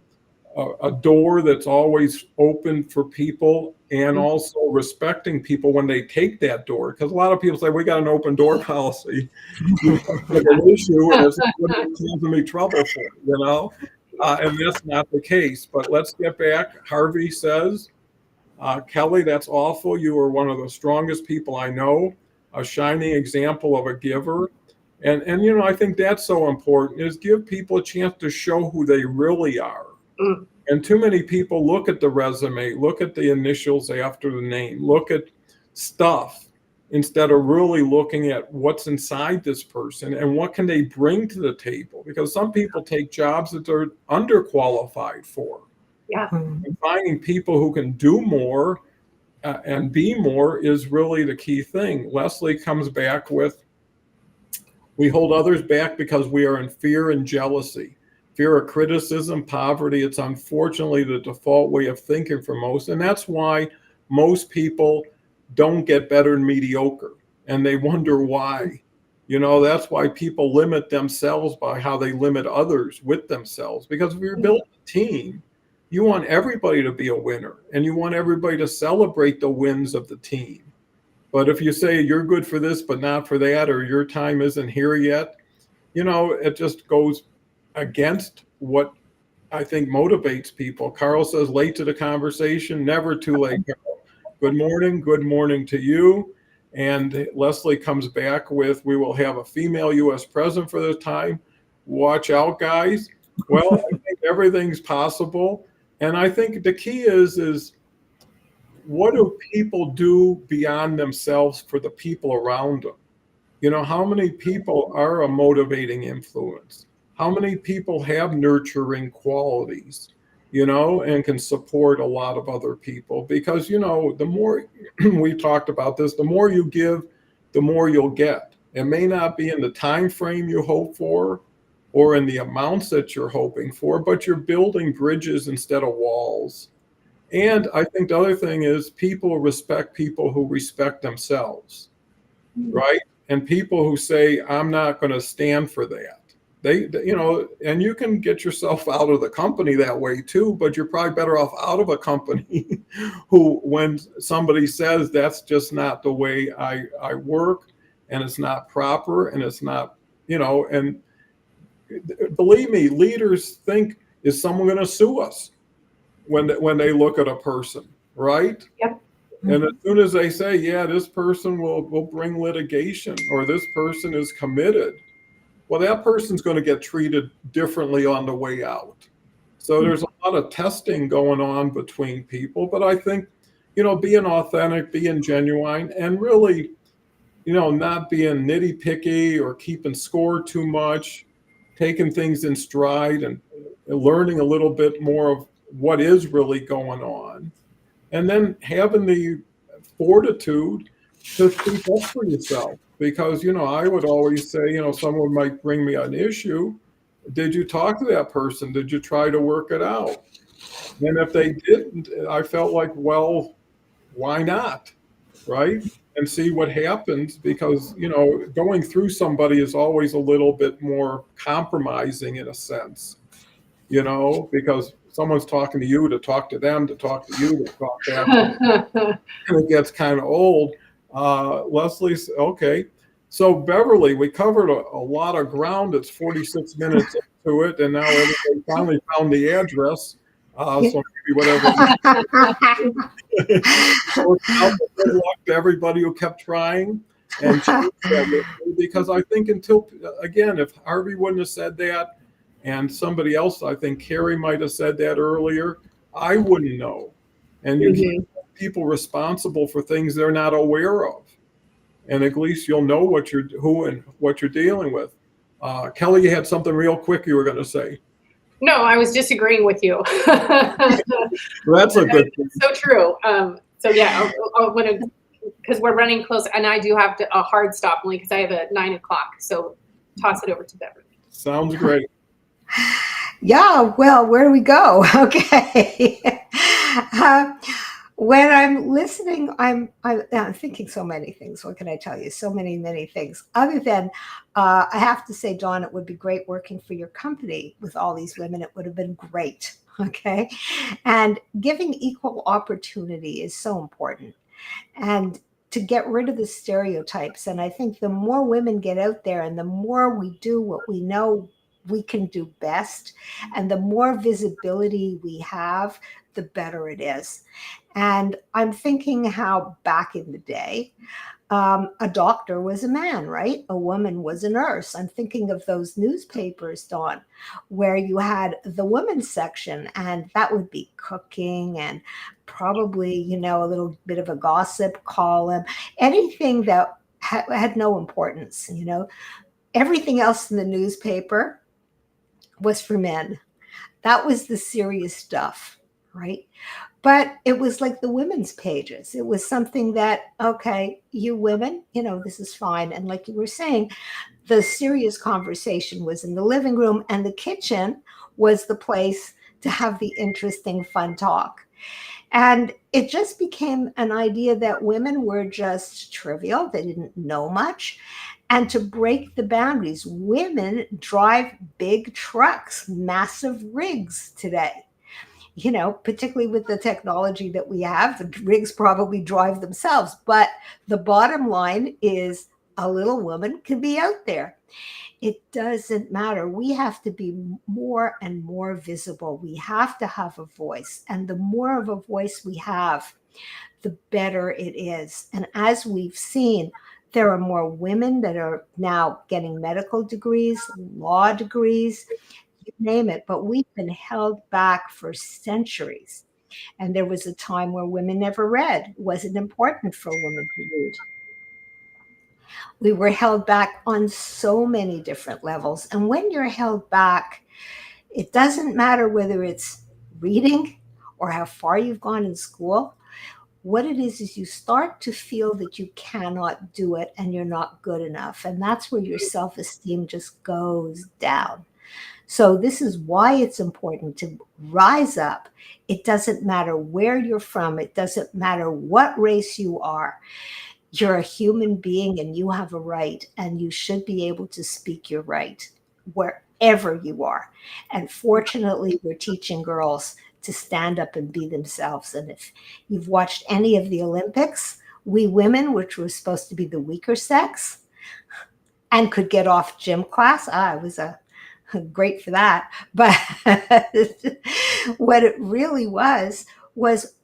a door that's always open for people, and also respecting people when they take that door. Because a lot of people say, we got an open door policy. Like an issue, and it's causing me trouble for, and that's not the case. But let's get back. Harvey says, Kelly, that's awful. You are one of the strongest people I know, a shining example of a giver. And I think that's so important, is give people a chance to show who they really are. And too many people look at the resume, look at the initials after the name, look at stuff, instead of really looking at what's inside this person and what can they bring to the table. Because some people take jobs that they're underqualified for. Yeah. And finding people who can do more and be more is really the key thing. Leslie comes back with, we hold others back because we are in fear and jealousy. Fear of criticism, poverty. It's unfortunately the default way of thinking for most. And that's why most people don't get better than mediocre. And they wonder why. That's why people limit themselves by how they limit others with themselves. Because if you're building a team, you want everybody to be a winner. And you want everybody to celebrate the wins of the team. But if you say you're good for this, but not for that, or your time isn't here yet, it just goes against what I think motivates people. Carl says, late to the conversation, never too late, Carl. Good morning to you. And Leslie comes back with, we will have a female U.S. president for the time. Watch out, guys. Well, I think everything's possible. And I think the key is what do people do beyond themselves for the people around them? How many people are a motivating influence? How many people have nurturing qualities, and can support a lot of other people? Because, the more we talked about this, the more you give, the more you'll get. It may not be in the time frame you hope for or in the amounts that you're hoping for, but you're building bridges instead of walls. And I think the other thing is people respect people who respect themselves, right? And people who say, I'm not going to stand for that. And you can get yourself out of the company that way too, but you're probably better off out of a company who, when somebody says that's just not the way I work and it's not proper and it's not, and believe me, leaders think, is someone going to sue us when they look at a person, right? Yep. And as soon as they say, yeah, this person will bring litigation or this person is committed, well, that person's going to get treated differently on the way out. So there's a lot of testing going on between people. But I think, being authentic, being genuine, and really, not being nitty picky or keeping score too much, taking things in stride and learning a little bit more of what is really going on. And then having the fortitude to speak up for yourself. Because, I would always say, someone might bring me an issue. Did you talk to that person? Did you try to work it out? And if they didn't, I felt like, well, why not? Right? And see what happens because, going through somebody is always a little bit more compromising in a sense, because someone's talking to you to talk to them, to talk to you, to talk back. And it gets kind of old. Leslie's okay. So Beverly, we covered a lot of ground. It's 46 minutes into it, and now everybody finally found the address. So maybe whatever. So good luck to everybody who kept trying, and because I think again, if Harvey wouldn't have said that, and somebody else, I think Carrie might have said that earlier, I wouldn't know. And you can't hold people responsible for things they're not aware of. And at least you'll know who and what you're dealing with. Kelle, you had something real quick you were going to say. No, I was disagreeing with you. Well, that's a good thing. So true. So yeah, I'll because we're running close, and I do have a hard stop only because I have a 9 o'clock. So toss it over to Beverly. Sounds great. Yeah, well, where do we go? Okay. When I'm listening, I'm thinking so many things. What can I tell you? So many things. Other than, I have to say, Dawn, it would be great working for your company with all these women. It would have been great. Okay. And giving equal opportunity is so important. And to get rid of the stereotypes. And I think the more women get out there and the more we do what we know we can do best, and the more visibility we have, the better it is. And I'm thinking how back in the day, a doctor was a man, right? A woman was a nurse. I'm thinking of those newspapers, Dawn, where you had the women's section, and that would be cooking and probably, a little bit of a gossip column, anything that had no importance, Everything else in the newspaper was for men. That was the serious stuff, right? But it was like the women's pages. It was something that, okay, you women, this is fine. And like you were saying, the serious conversation was in the living room, and the kitchen was the place to have the interesting, fun talk. And it just became an idea that women were just trivial. They didn't know much. And to break the boundaries, women drive big trucks, massive rigs today. Particularly with the technology that we have, the rigs probably drive themselves. But the bottom line is a little woman can be out there. It doesn't matter. We have to be more and more visible. We have to have a voice. And the more of a voice we have, the better it is. And as we've seen, there are more women that are now getting medical degrees, law degrees, you name it. But we've been held back for centuries. And there was a time where women never read. It wasn't important for women to read. We were held back on so many different levels. And when you're held back, it doesn't matter whether it's reading or how far you've gone in school. What it is you start to feel that you cannot do it and you're not good enough. And that's where your self-esteem just goes down. So this is why it's important to rise up. It doesn't matter where you're from. It doesn't matter what race you are. You're a human being and you have a right, and you should be able to speak your right wherever you are. And fortunately, we're teaching girls to stand up and be themselves. And if you've watched any of the Olympics, we women, which were supposed to be the weaker sex and could get off gym class, it was great for that. But what it really was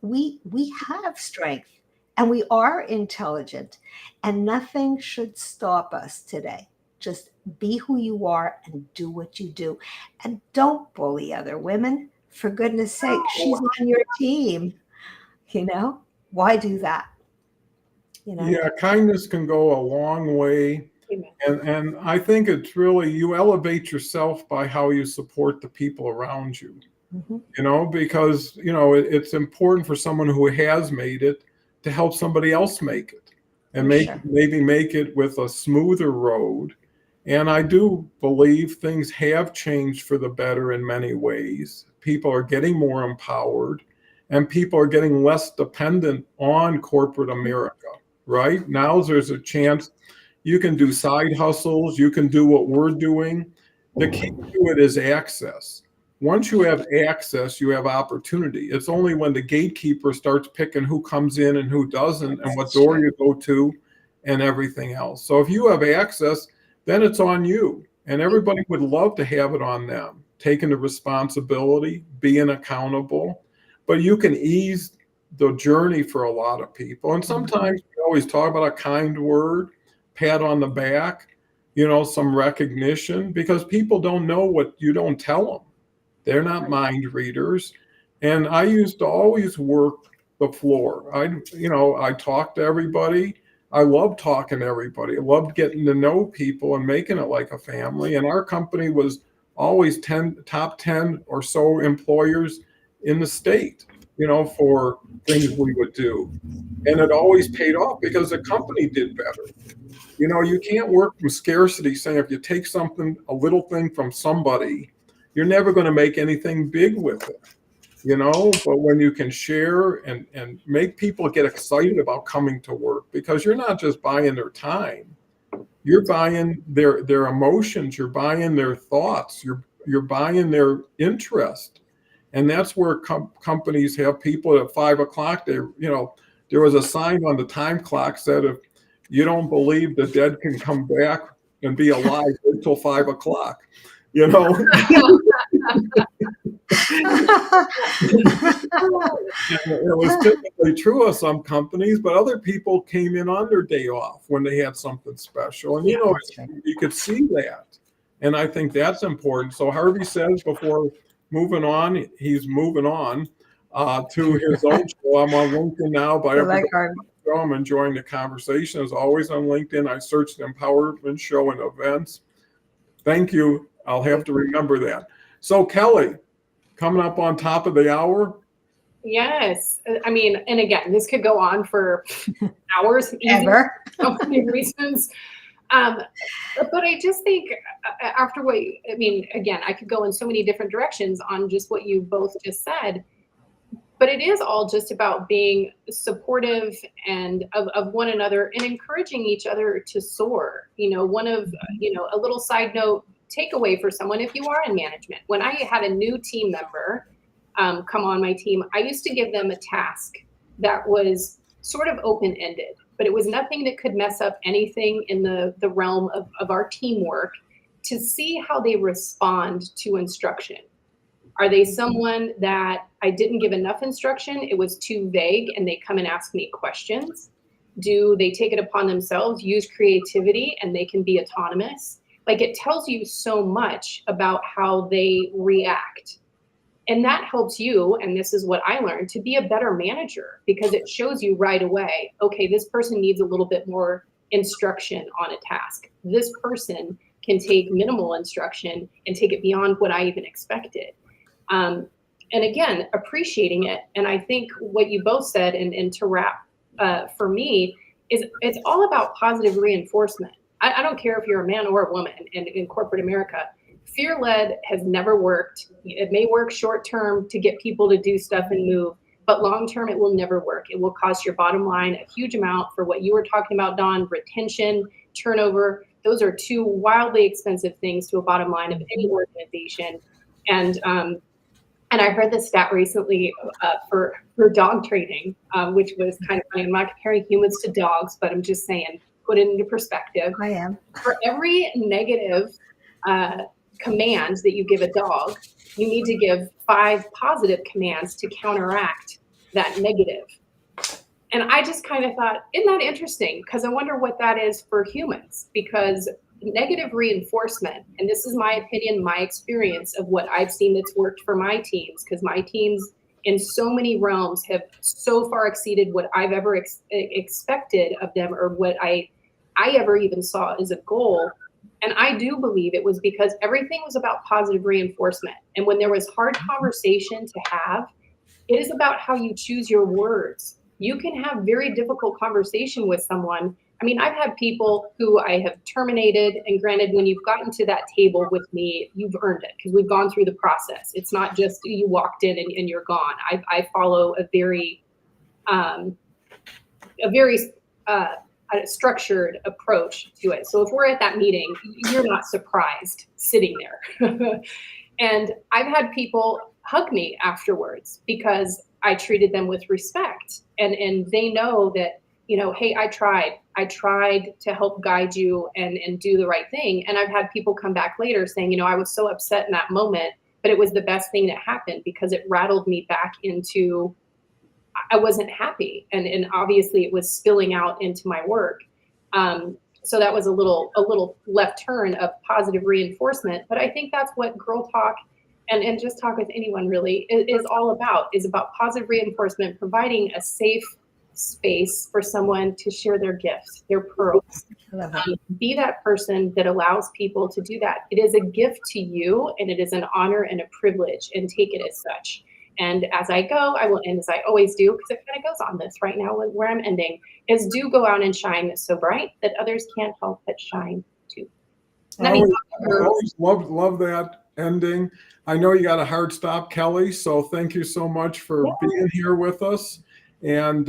we have strength and we are intelligent, and nothing should stop us today. Just be who you are and do what you do, and don't bully other women. For goodness sake, she's on your team. Why do that? Yeah, kindness can go a long way. And I think it's really, you elevate yourself by how you support the people around you. Because, it's important for someone who has made it to help somebody else make it, and maybe make it with a smoother road. And I do believe things have changed for the better in many ways. People are getting more empowered, and people are getting less dependent on corporate America, right? Now there's a chance you can do side hustles, you can do what we're doing. The key to it is access. Once you have access, you have opportunity. It's only when the gatekeeper starts picking who comes in and who doesn't, and what door you go to and everything else. So if you have access, then it's on you. And everybody would love to have it on them, taking the responsibility, being accountable. But you can ease the journey for a lot of people. And sometimes we always talk about a kind word, pat on the back, some recognition, because people don't know what you don't tell them. They're not mind readers. And I used to always work the floor. I talked to everybody. I loved talking to everybody. I loved getting to know people and making it like a family. And our company was always top 10 or so employers in the state, for things we would do. And it always paid off because the company did better. You can't work from scarcity, saying if you take something, a little thing from somebody, you're never going to make anything big with it, but when you can share and make people get excited about coming to work, because you're not just buying their time, you're buying their emotions, you're buying their thoughts, you're buying their interest. And that's where companies have people at 5 o'clock. There was a sign on the time clock said, if you don't believe the dead can come back and be alive until 5 o'clock. It was typically true of some companies, but other people came in on their day off when they had something special. And, you could see that. And I think that's important. So Harvey says before moving on, he's moving on to his own show. I'm on LinkedIn now, but I'm enjoying the conversation. As always on LinkedIn, I searched empowerment show and events. Thank you. I'll have to remember that. So Kelle, coming up on top of the hour. Yes. I mean, and again, this could go on for hours. Ever. So many reasons. But I just think again, I could go in so many different directions on just what you both just said. But it is all just about being supportive and of one another and encouraging each other to soar. A little side note takeaway for someone, if you are in management, when I had a new team member come on my team, I used to give them a task that was sort of open-ended, but it was nothing that could mess up anything in the realm of our teamwork, to see how they respond to instruction. Are they someone that I didn't give enough instruction, it was too vague, and they come and ask me questions? Do they take it upon themselves, use creativity, and they can be autonomous? Like, it tells you so much about how they react. And that helps you, and this is what I learned, to be a better manager, because it shows you right away, okay, this person needs a little bit more instruction on a task. This person can take minimal instruction and take it beyond what I even expected. And again, appreciating it. And I think what you both said, and to wrap for me, is it's all about positive reinforcement. I don't care if you're a man or a woman in corporate America. fear-led has never worked. It may work short-term to get people to do stuff and move, but long-term, it will never work. It will cost your bottom line a huge amount for what you were talking about, Dawn, retention, turnover. Those are two wildly expensive things to a bottom line of any organization. And I heard this stat recently for dog training, which was kind of funny. I'm not comparing humans to dogs, but I'm just saying, put it into perspective. I am. For every negative command that you give a dog, you need to give 5 positive commands to counteract that negative. And I just kind of thought, isn't that interesting? Because I wonder what that is for humans, because negative reinforcement, and this is my opinion, my experience of what I've seen that's worked for my teams, because my teams in so many realms have so far exceeded what I've ever expected of them, or what I ever even saw as a goal. And I do believe it was because everything was about positive reinforcement. And when there was hard conversation to have, it is about how you choose your words. You can have very difficult conversation with someone. I mean, I've had people who I have terminated, and granted, when you've gotten to that table with me, you've earned it because we've gone through the process. It's not just you walked in and you're gone. I follow a very structured approach to it. So if we're at that meeting, you're not surprised sitting there. And I've had people hug me afterwards because I treated them with respect, and they know that, you know, hey, I tried to help guide you and do the right thing. And I've had people come back later saying, you know, I was so upset in that moment, but it was the best thing that happened because it rattled me back into, I wasn't happy. And obviously it was spilling out into my work. So that was a little left turn of positive reinforcement. But I think that's what Girl Talk and Just Talk with Anyone really is all about, is about positive reinforcement, providing a safe space for someone to share their gifts, their pearls. Be that person that allows people to do that. It is a gift to you, and it is an honor and a privilege, and take it as such. And as I go, I will end as I always do, because it kind of goes on this right now where I'm ending, is do go out and shine so bright that others can't help but shine too. I always love that ending. I know you got a hard stop, Kelle, so thank you so much for being here with us. And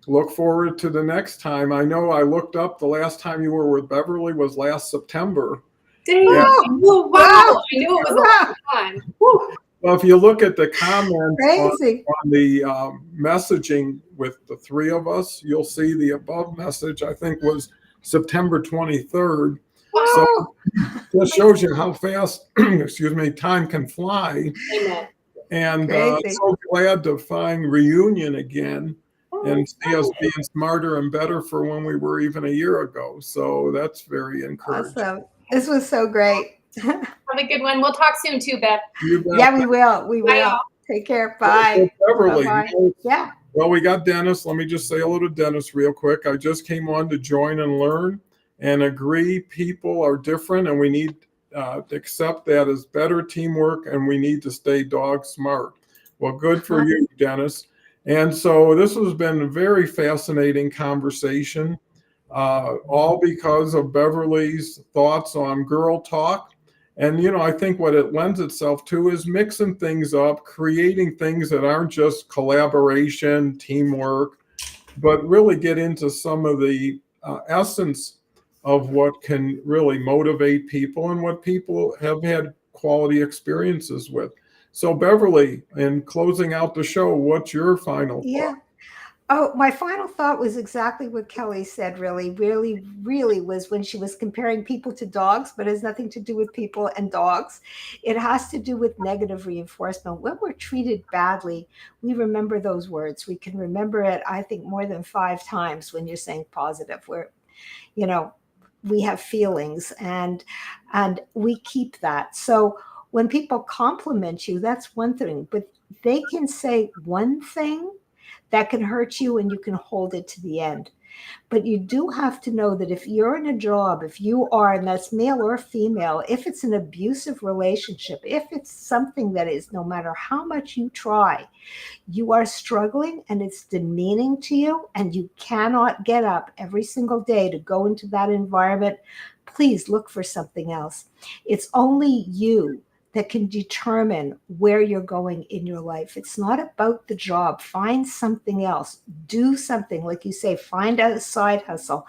look forward to the next time. I know I looked up the last time you were with Beverly was last September. Dang. Oh, wow. I knew it was a long time. Woo. Well, if you look at the comments on the messaging with the three of us, you'll see the above message, I think, was September 23rd. Wow. So that shows you how fast, time can fly. Amen. And so glad to find reunion again and see us being smarter and better for when we were even a year ago. So that's very encouraging. Awesome. This was so great. Have a good one. We'll talk soon too, Beth. Yeah, we will. We will. Bye. Take care. Bye. Beverly. Yeah. Well, we got Dennis. Let me just say hello to Dennis real quick. I just came on to join and learn and agree people are different, and we need to accept that as better teamwork, and we need to stay dog smart. Well, good for you, Dennis. And so this has been a very fascinating conversation, all because of Beverly's thoughts on Girl Talk. And, I think what it lends itself to is mixing things up, creating things that aren't just collaboration, teamwork, but really get into some of the essence of what can really motivate people and what people have had quality experiences with. So Beverly, in closing out the show, what's your final thought? Oh, my final thought was exactly what Kelle said, really was when she was comparing people to dogs, but it has nothing to do with people and dogs. It has to do with negative reinforcement. When we're treated badly, we remember those words. We can remember it, I think, more than 5 times when you're saying positive, where, we have feelings and we keep that. So when people compliment you, that's one thing, but they can say one thing that can hurt you and you can hold it to the end. But you do have to know that if you're in a job, if you are, and that's male or female, if it's an abusive relationship, if it's something that is, no matter how much you try, you are struggling and it's demeaning to you and you cannot get up every single day to go into that environment, please look for something else. It's only you that can determine where you're going in your life. It's not about the job. Find something else. Do something, like you say, find a side hustle,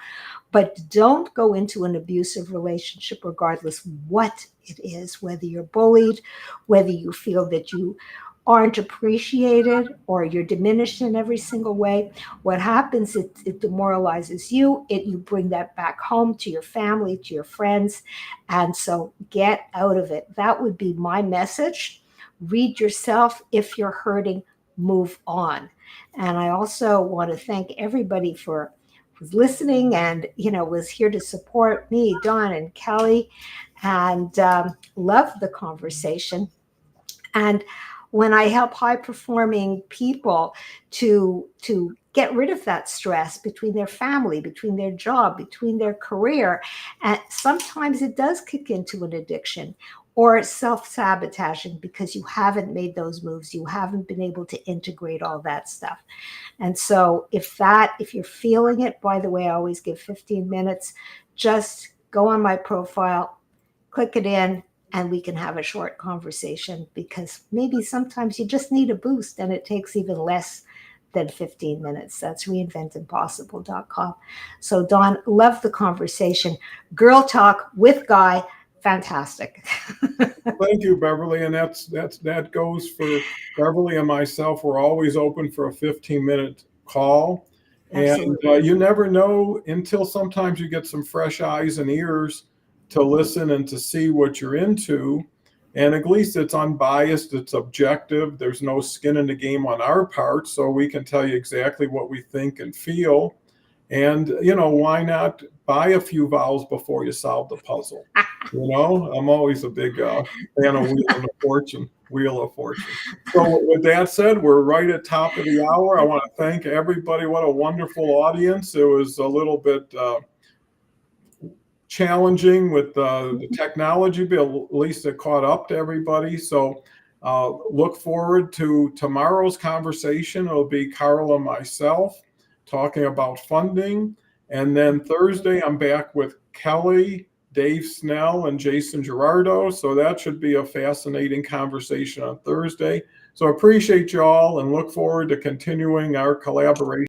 but don't go into an abusive relationship regardless what it is, whether you're bullied, whether you feel that you aren't appreciated or you're diminished in every single way. What happens, it demoralizes you. You bring that back home to your family, to your friends. And so get out of it. That would be my message. Read yourself. If you're hurting, move on. And I also want to thank everybody for was listening and was here to support me, Dawn and Kelle, and love the conversation. And when I help high performing people to get rid of that stress between their family, between their job, between their career, and sometimes it does kick into an addiction or self-sabotaging because you haven't made those moves. You haven't been able to integrate all that stuff. And so if you're feeling it, by the way, I always give 15 minutes, just go on my profile, click it in, and we can have a short conversation, because maybe sometimes you just need a boost and it takes even less than 15 minutes. That's reinventimpossible.com. So Dawn, love the conversation. Girl talk with Guy, fantastic. Thank you, Beverly. And that goes for Beverly and myself. We're always open for a 15-minute call. And you never know until sometimes you get some fresh eyes and ears to listen and to see what you're into. And at least it's unbiased, it's objective. There's no skin in the game on our part, so we can tell you exactly what we think and feel. And, why not buy a few vowels before you solve the puzzle? I'm always a big fan of Wheel of Fortune. So with that said, we're right at top of the hour. I want to thank everybody. What a wonderful audience. It was a little bit challenging with the technology, but at least it caught up to everybody. So look forward to tomorrow's conversation. It'll be Carla and myself talking about funding. And then Thursday, I'm back with Kelle, Dave Snell, and Jason Gerardo. So that should be a fascinating conversation on Thursday. So appreciate you all and look forward to continuing our collaboration.